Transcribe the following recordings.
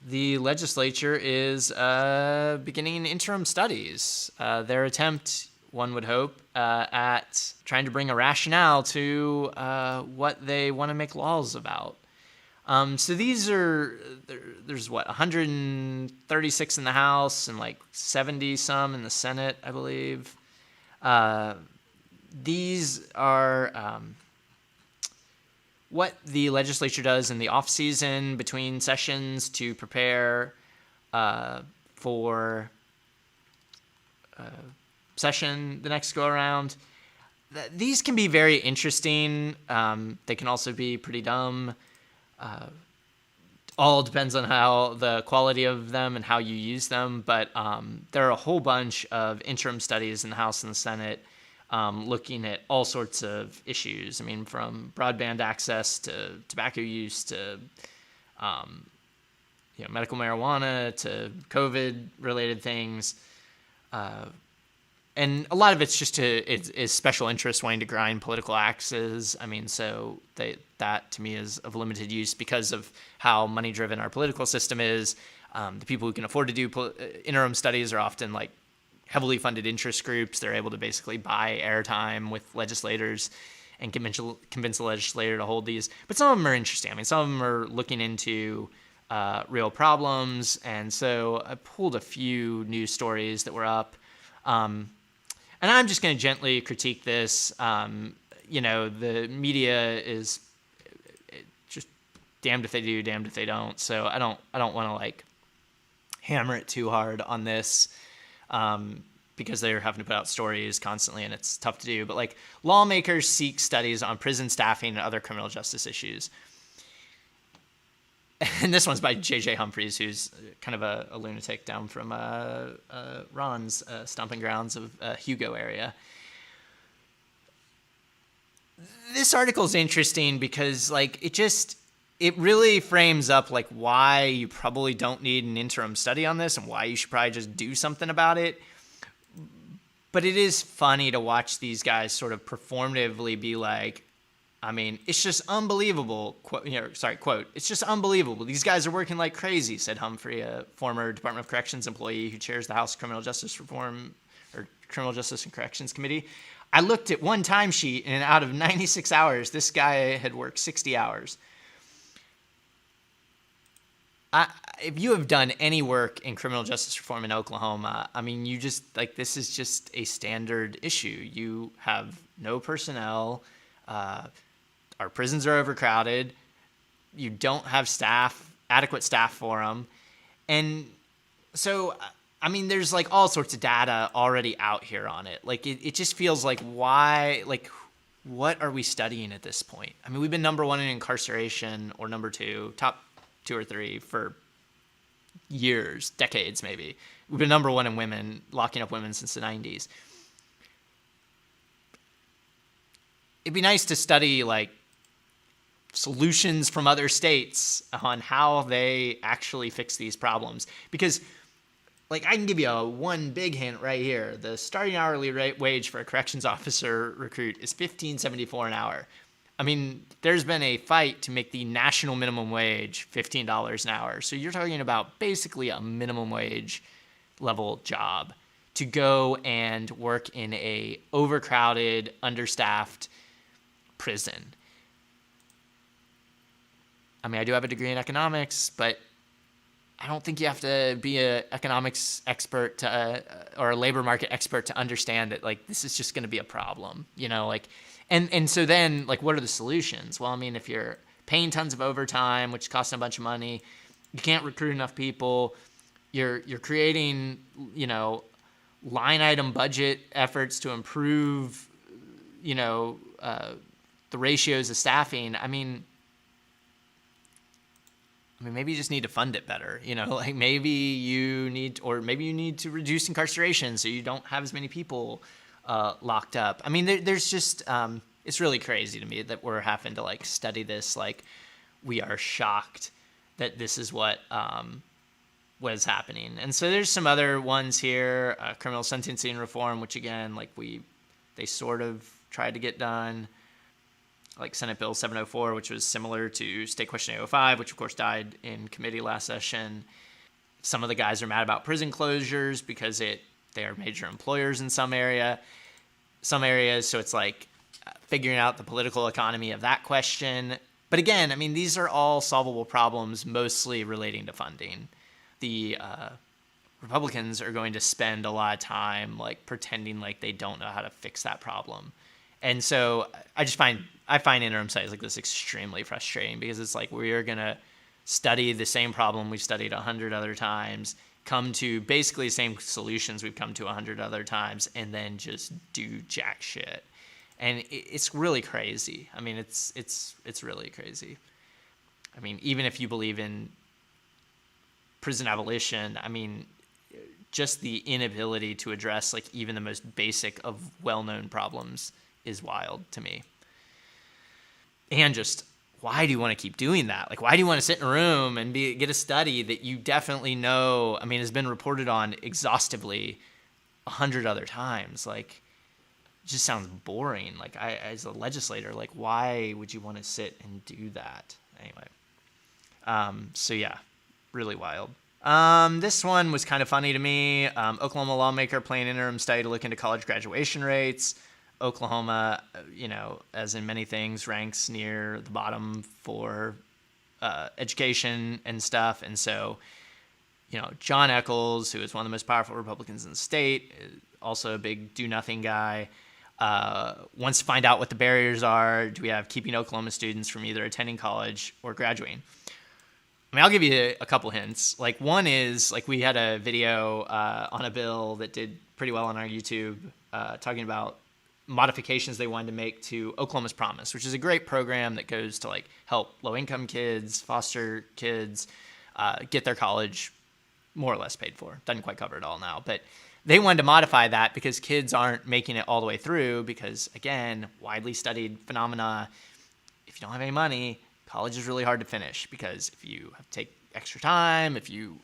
the legislature is beginning interim studies. Their attempt, one would hope, at trying to bring a rationale to what they want to make laws about. So these are, there's 136 in the House and like 70 some in the Senate, I believe. These are what the legislature does in the off season between sessions to prepare for session the next go around. These can be very interesting. They can also be pretty dumb. All depends on how the quality of them and how you use them. But there are a whole bunch of interim studies in the House and the Senate looking at all sorts of issues. I mean, from broadband access to tobacco use to medical marijuana to COVID-related things. And a lot of it's just is special interests wanting to grind political axes. I mean, so that to me is of limited use because of how money-driven our political system is. The people who can afford to do interim studies are often like heavily funded interest groups. They're able to basically buy airtime with legislators and convince the legislator to hold these. But some of them are interesting. I mean, some of them are looking into real problems. And so I pulled a few news stories that were up. And I'm just going to gently critique this. The media is just damned if they do, damned if they don't. So I don't want to like hammer it too hard on this because they're having to put out stories constantly and it's tough to do. But like lawmakers seek studies on prison staffing and other criminal justice issues. And this one's by J.J. Humphreys, who's kind of a lunatic down from Ron's stomping grounds of Hugo area. This article is interesting because, like, it really frames up like why you probably don't need an interim study on this and why you should probably just do something about it. But it is funny to watch these guys sort of performatively be like, I mean, it's just unbelievable. Quote, it's just unbelievable. These guys are working like crazy, said Humphrey, a former Department of Corrections employee who chairs the House Criminal Justice Reform or Criminal Justice and Corrections Committee. I looked at one timesheet, and out of 96 hours, this guy had worked 60 hours. If you have done any work in criminal justice reform in Oklahoma, I mean, you just, like, this is just a standard issue. You have no personnel. Our prisons are overcrowded. You don't have adequate staff for them. And so, I mean, there's like all sorts of data already out here on it. Like, it just feels like what are we studying at this point? I mean, we've been number one in incarceration or number two, top 2 or 3 for years, decades maybe. We've been number one in women, locking up women since the 90s. It'd be nice to study like solutions from other states on how they actually fix these problems. Because like I can give you one big hint right here. The starting hourly wage for a corrections officer recruit is $15.74 an hour. I mean, there's been a fight to make the national minimum wage $15 an hour. So you're talking about basically a minimum wage level job to go and work in a overcrowded, understaffed prison. I mean, I do have a degree in economics, but I don't think you have to be an economics expert or a labor market expert to understand that, like, this is just going to be a problem, like, and so then, like, what are the solutions? Well, I mean, if you're paying tons of overtime, which costs a bunch of money, you can't recruit enough people, you're creating, line item budget efforts to improve, the ratios of staffing. I mean, maybe you just need to fund it better, like maybe you need to reduce incarceration so you don't have as many people locked up. I mean, there's just, it's really crazy to me that we're having to like study this. Like we are shocked that this is what is happening. And so there's some other ones here, criminal sentencing reform, which again, like they sort of tried to get done. like Senate Bill 704, which was similar to State Question 805, which of course died in committee last session. Some of the guys are mad about prison closures because they are major employers in some areas. So it's like figuring out the political economy of that question. But again, I mean, these are all solvable problems, mostly relating to funding. The Republicans are going to spend a lot of time like pretending like they don't know how to fix that problem. And so I find interim studies like this extremely frustrating, because it's like we are going to study the same problem we've studied 100 other times, come to basically the same solutions we've come to 100 other times, and then just do jack shit. And it's really crazy. I mean, it's really crazy. I mean, even if you believe in prison abolition, I mean, just the inability to address like even the most basic of well-known problems is wild to me. And just, why do you want to keep doing that? Like, why do you want to sit in a room and get a study that you definitely know, I mean, has been reported on exhaustively 100 other times? Like, it just sounds boring. Like, as a legislator, like, why would you want to sit and do that? Anyway. So yeah, really wild. This one was kind of funny to me. Oklahoma lawmaker planning interim study to look into college graduation rates. Oklahoma, you know, as in many things, ranks near the bottom for education and stuff. And so, you know, John Echols, who is one of the most powerful Republicans in the state, also a big do-nothing guy, wants to find out what the barriers are. Do we have keeping Oklahoma students from either attending college or graduating? I mean, I'll give you a couple hints. Like, one is, like, we had a video on a bill that did pretty well on our YouTube talking about modifications they wanted to make to Oklahoma's Promise, which is a great program that goes to like help low-income kids, foster kids, get their college more or less paid for. Doesn't quite cover it all now, but they wanted to modify that because kids aren't making it all the way through because, again, widely studied phenomena, if you don't have any money, college is really hard to finish because if you have to take extra time, if you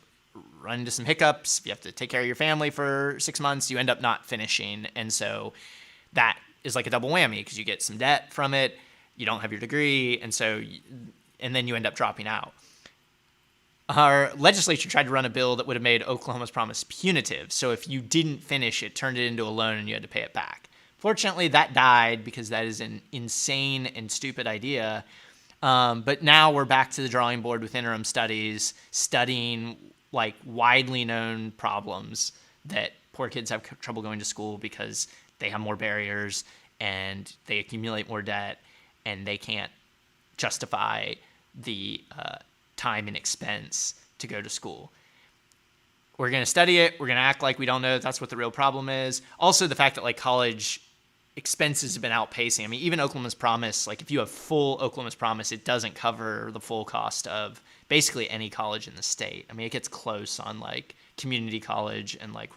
run into some hiccups, if you have to take care of your family for 6 months, you end up not finishing. And so that is like a double whammy because you get some debt from it, you don't have your degree, and then you end up dropping out. Our legislature tried to run a bill that would have made Oklahoma's Promise punitive. So if you didn't finish it, turned it into a loan and you had to pay it back. Fortunately, that died because that is an insane and stupid idea. But now we're back to the drawing board with interim studies, studying like widely known problems that poor kids have trouble going to school because they have more barriers and they accumulate more debt and they can't justify the time and expense to go to school. We're going to study it. We're going to act like we don't know that's what the real problem is. Also, the fact that like college expenses have been outpacing. I mean, even Oklahoma's Promise, like if you have full Oklahoma's Promise, it doesn't cover the full cost of basically any college in the state. I mean, it gets close on like community college and like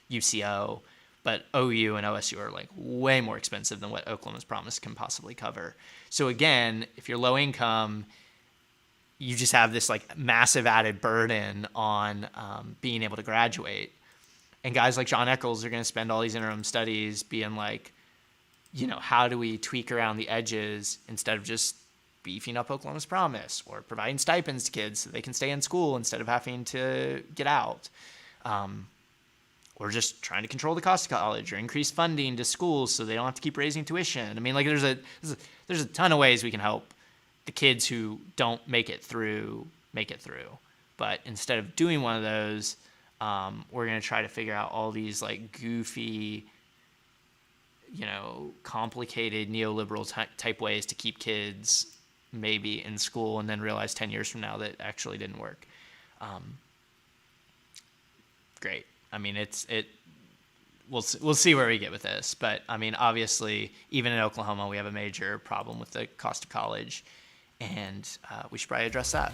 UCO. But OU and OSU are like way more expensive than what Oklahoma's Promise can possibly cover. So again, if you're low income, you just have this like massive added burden on being able to graduate. And guys like John Echols are going to spend all these interim studies being like, you know, how do we tweak around the edges instead of just beefing up Oklahoma's Promise or providing stipends to kids so they can stay in school instead of having to get out. Or just trying to control the cost of college or increase funding to schools so they don't have to keep raising tuition. I mean, like there's a ton of ways we can help the kids who don't make it through. But instead of doing one of those, we're going to try to figure out all these like goofy, you know, complicated neoliberal type ways to keep kids maybe in school and then realize 10 years from now that actually didn't work. Great. I mean, we'll see where we get with this, but I mean, obviously, even in Oklahoma, we have a major problem with the cost of college, and we should probably address that.